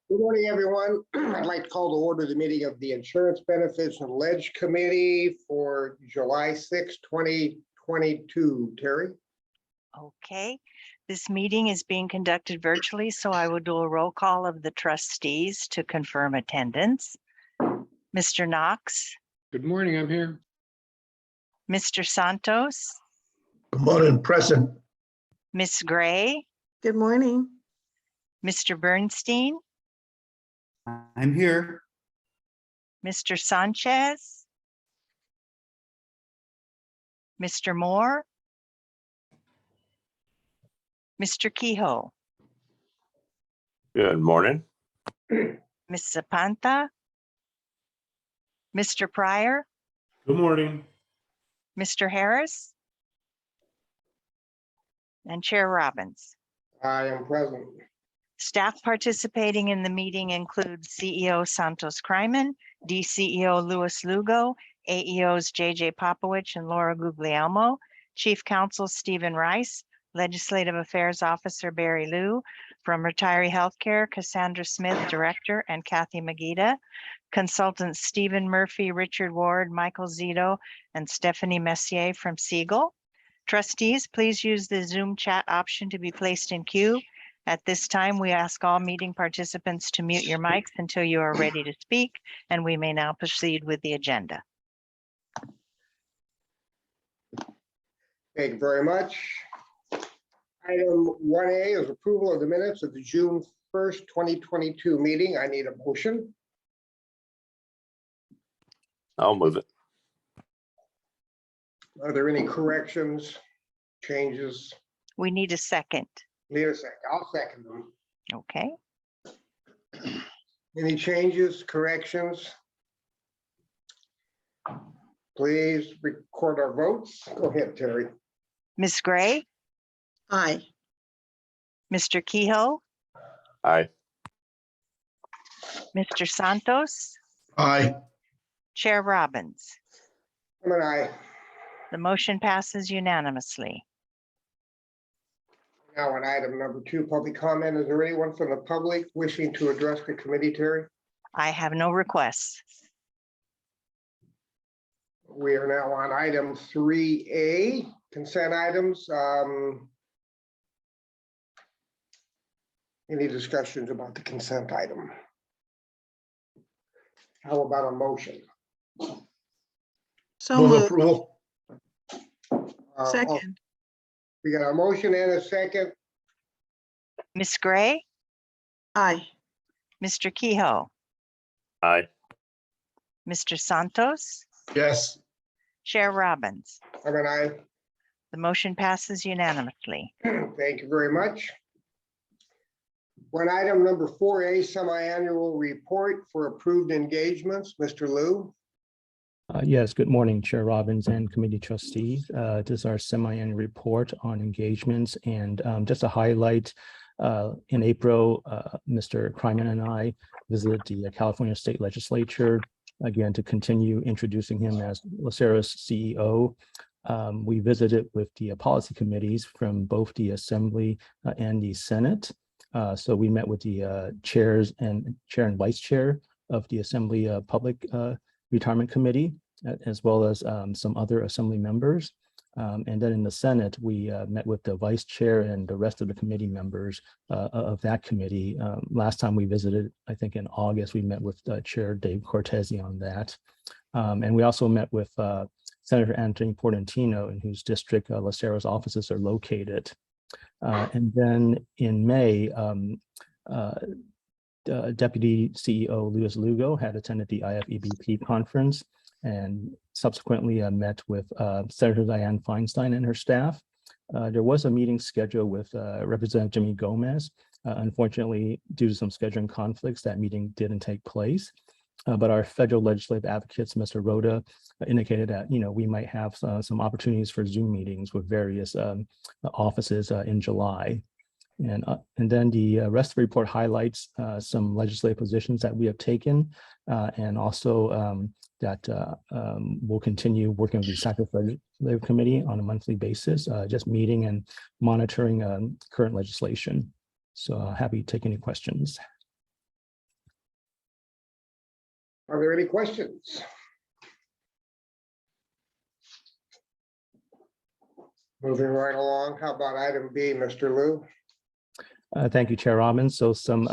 Good morning, everyone. I'd like to call to order the meeting of the Insurance Benefits and Ledge Committee for July 6, 2022. Terry? Okay, this meeting is being conducted virtually, so I will do a roll call of the trustees to confirm attendance. Mr. Knox, Good morning, I'm here. Mr. Santos, Good morning, present. Miss Gray, Good morning. Mr. Bernstein, I'm here. Mr. Sanchez, Mr. Moore, Mr. Kehoe, Good morning. Ms. Zapanta, Mr. Pryor, Good morning. Mr. Harris, and Chair Robbins. I am present. Staff participating in the meeting include CEO Santos Kryman, DCEO Louis Lugo, AEOs JJ Popowich and Laura Guglielmo, Chief Counsel Stephen Rice, Legislative Affairs Officer Barry Liu, from Retiree Healthcare, Cassandra Smith, Director, and Kathy Magida, Consultants Stephen Murphy, Richard Ward, Michael Zito, and Stephanie Messier from Siegel. Trustees, please use the Zoom chat option to be placed in queue. At this time, we ask all meeting participants to mute your mics until you are ready to speak, and we may now proceed with the agenda. Thank you very much. Item 1A is approval of the minutes of the June 1st, 2022 meeting. I need a motion. I'll move it. Are there any corrections, changes? We need a second. Need a second. I'll second them. Okay. Any changes, corrections? Please record our votes. Go ahead, Terry. Ms. Gray, Aye. Mr. Kehoe, Aye. Mr. Santos, Aye. Chair Robbins. I'm an aye. The motion passes unanimously. Now on item number 2, public comment. Is there anyone from the public wishing to address the committee, Terry? I have no requests. We are now on item 3A, consent items. Any discussions about the consent item? How about a motion? So Move moved. approval. Second. We got a motion and a second. Ms. Gray, Aye. Mr. Kehoe, Aye. Mr. Santos, Yes. Chair Robbins. I'm an aye. The motion passes unanimously. Thank you very much. On item number 4A, semi-annual report for approved engagements, Mr. Liu. Yes, good morning, Chair Robbins and committee trustees. This is our semi-annual report on engagements, and just to highlight, in April, Mr. Kryman and I visited the California State Legislature, again, to continue introducing him as LACERA's CEO. We visited with the policy committees from both the Assembly and the Senate. So we met with the chair and vice chair of the Assembly Public Retirement Committee, as well as some other Assembly members. And then in the Senate, we met with the vice chair and the rest of the committee members of that committee. Last time we visited, I think in August, we met with Chair Dave Cortese on that. And we also met with Senator Anthony Portantino, in whose district LACERA's offices are located. And then in May, Deputy CEO Louis Lugo had attended the IFEBP conference and subsequently met with Senator Dianne Feinstein and her staff. There was a meeting scheduled with Representative Jimmy Gomez. Unfortunately, due to some scheduling conflicts, that meeting didn't take place. But our federal legislative advocates, Mr. Rhoda, indicated that we might have some opportunities for Zoom meetings with various offices in July. And then the rest of the report highlights some legislative positions that we have taken, and also that we'll continue working with the Sacrifice Legislative Committee on a monthly basis, just meeting and monitoring current legislation. So happy to take any questions. Are there any questions? Moving right along, how about item B, Mr. Lou? Thank you, Chair Robbins. So some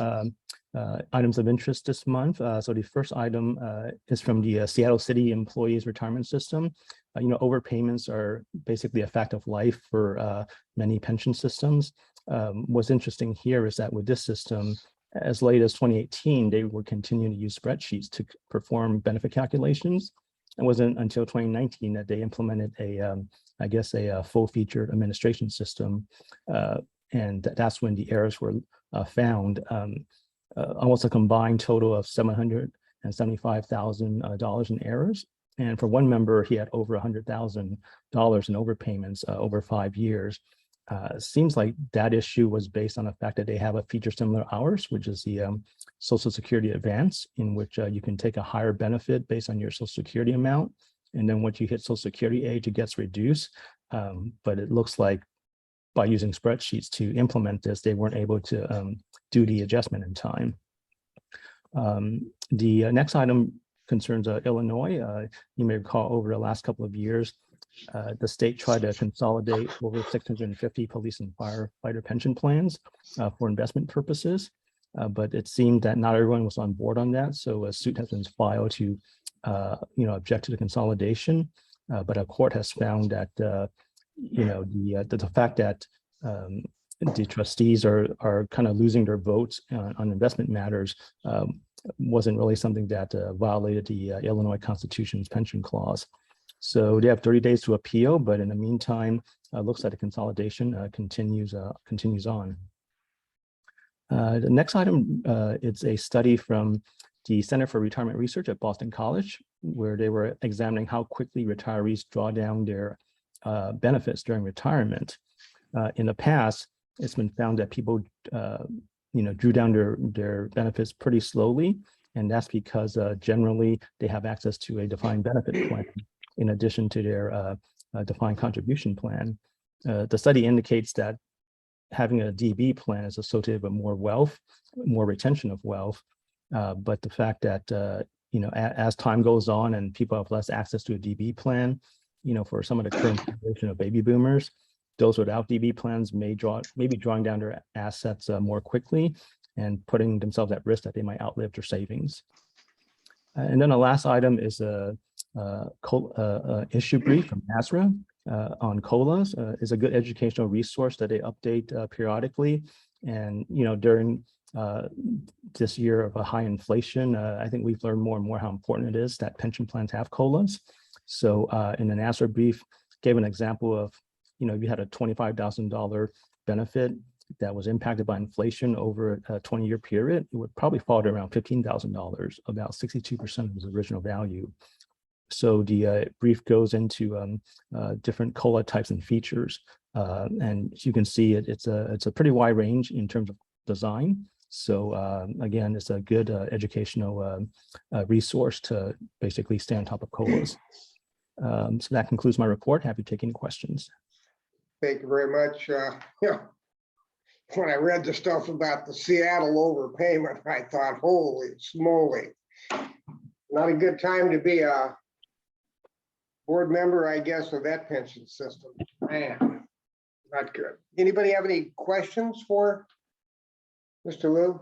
items of interest this month. So the first item is from the Seattle City Employees Retirement System. Overpayments are basically a fact of life for many pension systems. What's interesting here is that with this system, as late as 2018, they were continuing to use spreadsheets to perform benefit calculations. It wasn't until 2019 that they implemented a full-featured administration system. And that's when the errors were found. Almost a combined total of $775,000 in errors. And for one member, he had over $100,000 in overpayments over 5 years. Seems like that issue was based on the fact that they have a feature similar to ours, which is the Social Security Advance, in which you can take a higher benefit based on your Social Security amount. And then once you hit Social Security age, it gets reduced. But it looks like by using spreadsheets to implement this, they weren't able to do the adjustment in time. The next item concerns Illinois. You may recall over the last couple of years, the state tried to consolidate over 650 police and firefighter pension plans for investment purposes, but it seemed that not everyone was on board on that. So a suit has been filed to object to the consolidation, but a court has found that the fact that the trustees are kind of losing their votes on investment matters wasn't really something that violated the Illinois Constitution's pension clause. So they have 30 days to appeal, but in the meantime, looks like the consolidation continues on. The next item, it's a study from the Center for Retirement Research at Boston College, where they were examining how quickly retirees draw down their benefits during retirement. In the past, it's been found that people, drew down their benefits pretty slowly, and that's because generally they have access to a defined benefit plan in addition to their defined contribution plan. The study indicates that having a DB plan is associated with more wealth, more retention of wealth, but the fact that as time goes on and people have less access to a DB plan, for some of the current generation of baby boomers, those without DB plans may be drawing down their assets more quickly and putting themselves at risk that they might outlive their savings. And then the last item is a issue brief from LACERA on COLAs. Is a good educational resource that they update periodically. And during this year of a high inflation, I think we've learned more and more how important it is that pension plans have COLAs. So in an LACERA brief, gave an example of, if you had a $25,000 benefit that was impacted by inflation over a 20-year period, it would probably fall to around $15,000, about 62% of its original value. So the brief goes into different COLA types and features. And as you can see, it's a pretty wide range in terms of design. So again, it's a good educational resource to basically stay on top of COLAs. So that concludes my report. Happy to take any questions. Thank you very much. When I read the stuff about the Seattle overpayment, I thought, holy smoly, not a good time to be a board member, I guess, of that pension system. Man, not good. Anybody have any questions for Mr. Liu?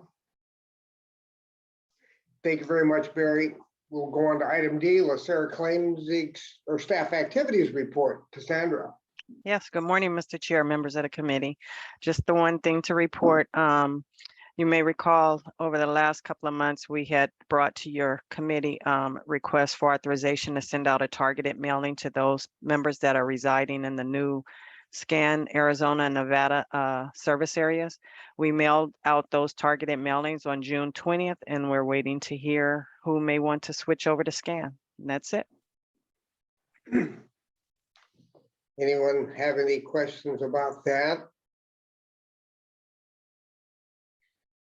Thank you very much, Barry. We'll go on to item D, LACERA claims or staff activities report. Cassandra. Yes, good morning, Mr. Chair, members of the committee. Just the one thing to report. You may recall over the last couple of months, we had brought to your committee requests for authorization to send out a targeted mailing to those members that are residing in the new SCAN, Arizona, and Nevada service areas. We mailed out those targeted mailings on June 20th, and we're waiting to hear who may want to switch over to SCAN. And that's it. Anyone have any questions about that?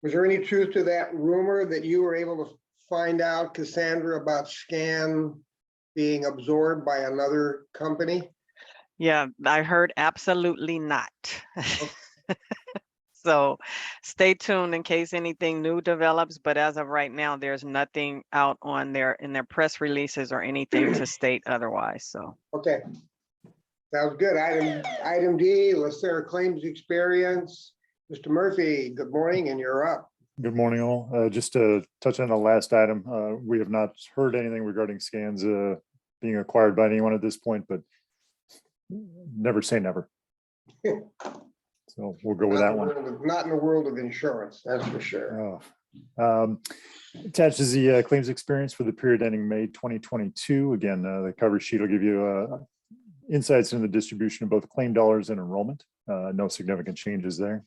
Was there any truth to that rumor that you were able to find out, Cassandra, about SCAN being absorbed by another company? Yeah, I heard absolutely not. So stay tuned in case anything new develops, but as of right now, there's nothing out on in their press releases or anything to state otherwise, so. Okay. Sounds good. Item D, LACERA claims experience. Mr. Murphy, good morning, and you're up. Good morning, all. Just to touch on the last item, we have not heard anything regarding scans being acquired by anyone at this point, but never say never. So we'll go with that one. Not in the world of insurance, that's for sure. Attached is the claims experience for the period ending May 2022. Again, the cover sheet will give you insights into the distribution of both claim dollars and enrollment. No significant changes there.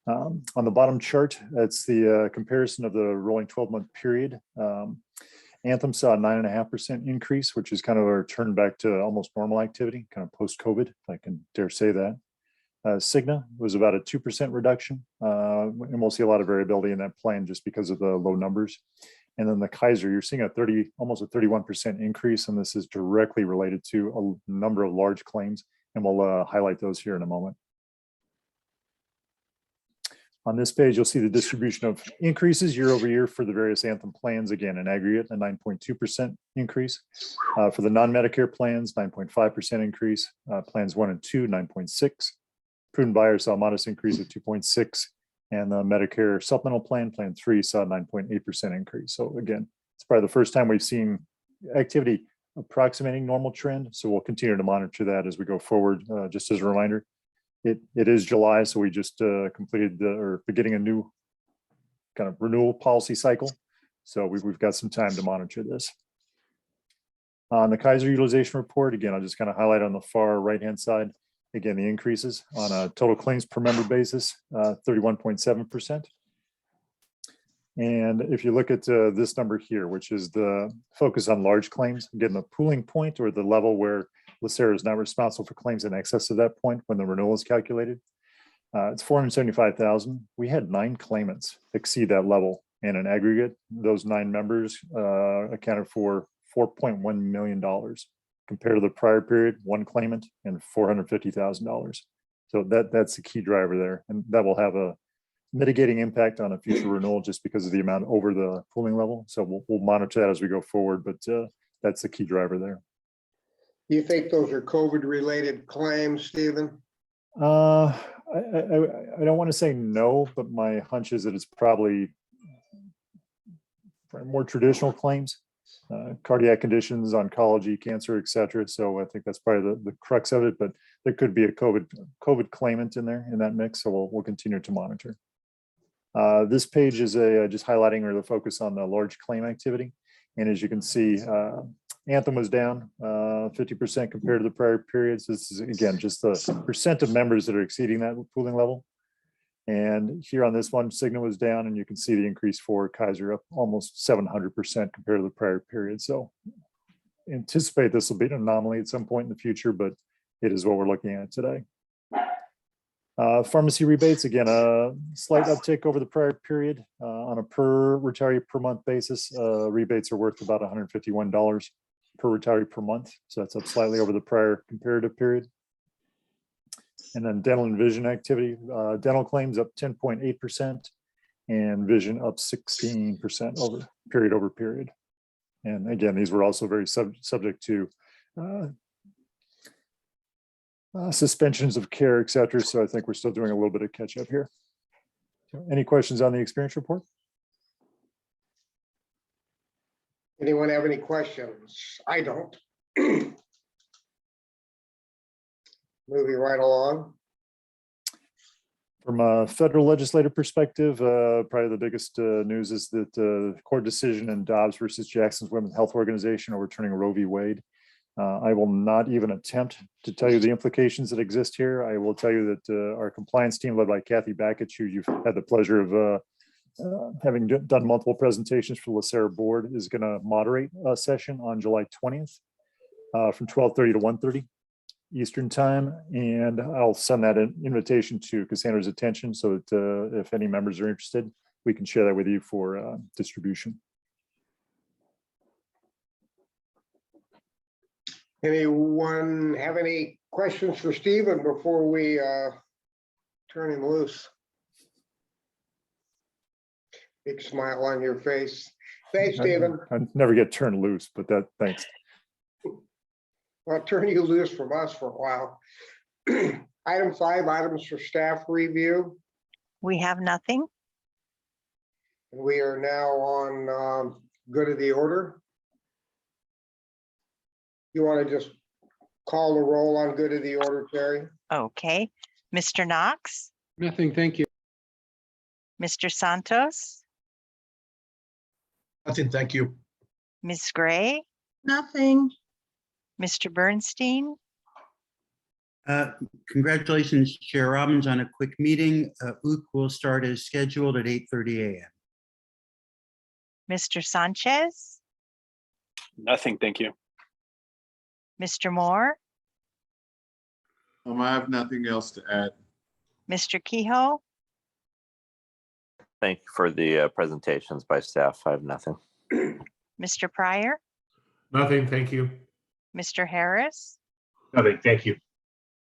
On the bottom chart, that's the comparison of the rolling 12-month period. Anthem saw a 9.5% increase, which is kind of a return back to almost normal activity, kind of post-COVID, if I can dare say that. Cigna was about a 2% reduction, and we'll see a lot of variability in that plan just because of the low numbers. And then the Kaiser, you're seeing almost a 31% increase, and this is directly related to a number of large claims, and we'll highlight those here in a moment. On this page, you'll see the distribution of increases year over year for the various Anthem plans. Again, in aggregate, a 9.2% increase. For the non-Medicare plans, 9.5% increase. Plans 1 and 2, 9.6. Prudent Buyer saw a modest increase of 2.6. And the Medicare supplemental plan, plan 3, saw a 9.8% increase. So again, it's probably the first time we've seen activity approximating normal trend. So we'll continue to monitor that as we go forward. Just as a reminder, it is July, so we just completed beginning a new kind of renewal policy cycle. So we've got some time to monitor this. On the Kaiser utilization report, again, I'll just kind of highlight on the far right-hand side, again, the increases on a total claims per member basis, 31.7%. And if you look at this number here, which is the focus on large claims, again, the pooling point or the level where LACERA is not responsible for claims in excess of that point when the renewal is calculated. It's 475,000. We had 9 claimants exceed that level, and in aggregate, those 9 members accounted for $4.1 million compared to the prior period, 1 claimant and $450,000. So that's the key driver there, and that will have a mitigating impact on a future renewal just because of the amount over the pooling level. So we'll monitor that as we go forward, but that's the key driver there. You think those are COVID-related claims, Stephen? I don't want to say no, but my hunch is that it's probably more traditional claims, cardiac conditions, oncology, cancer, et cetera. So I think that's probably the crux of it, but there could be a COVID claimant in there in that mix. So we'll continue to monitor. This page is just highlighting or the focus on the large claim activity. And as you can see, Anthem was down 50% compared to the prior periods. This is, again, just the percent of members that are exceeding that pooling level. And here on this one, Cigna was down, and you can see the increase for Kaiser up almost 700% compared to the prior period. So anticipate this will be an anomaly at some point in the future, but it is what we're looking at today. Pharmacy rebates, again, a slight uptick over the prior period on a per retiree per month basis. Rebates are worth about $151 per retiree per month. So that's up slightly over the prior comparative period. And then dental and vision activity, dental claims up 10.8% and vision up 16% over period. And again, these were also very subject to suspensions of care, et cetera. So I think we're still doing a little bit of catch up here. So any questions on the experience report? Anyone have any questions? I don't. Moving right along. From a federal legislative perspective, probably the biggest news is that the court decision in Dobbs versus Jackson's Women's Health Organization overturning Roe v. Wade. I will not even attempt to tell you the implications that exist here. I will tell you that our compliance team led by Kathy Backett, who you've had the pleasure of having done multiple presentations for the LACERA board, is going to moderate a session on July 20th from 12:30 to 1:30 Eastern time. And I'll send that an invitation to Cassandra's attention so that if any members are interested, we can share that with you for distribution. Anyone have any questions for Stephen before we turn him loose? Big smile on your face. Thanks, Stephen. I never get turned loose, but thanks. I'll turn you loose from us for a while. Item 5, items for staff review. We have nothing. We are now on good of the order. You want to just call the roll on good of the order, Terry? Okay. Mr. Knox, Nothing, thank you. Mr. Santos, Nothing, thank you. Ms. Gray, Nothing. Mr. Bernstein, Congratulations, Chair Robbins, on a quick meeting. OOC will start as scheduled at 8:30 a.m. Mr. Sanchez, Nothing, thank you. Mr. Moore, I have nothing else to add. Mr. Kehoe, Thank you for the presentations by staff. I have nothing. Mr. Pryor, Nothing, thank you. Mr. Harris, Nothing, thank you.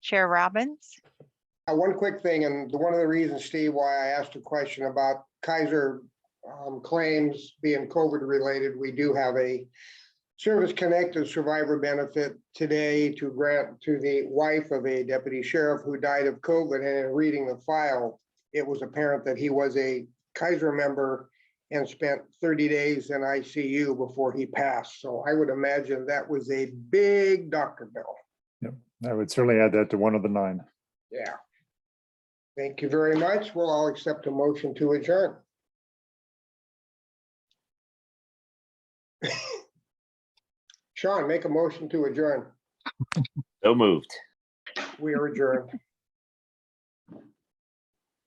Chair Robbins. One quick thing, and one of the reasons, Steve, why I asked a question about Kaiser claims being COVID related, we do have a service-connected survivor benefit today to grant to the wife of a deputy sheriff who died of COVID. And in reading the file, it was apparent that he was a Kaiser member and spent 30 days in ICU before he passed. So I would imagine that was a big doctor bill. I would certainly add that to one of the 9. Yeah. Thank you very much. Well, I'll accept a motion to adjourn. Sean, make a motion to adjourn. So moved. We are adjourned.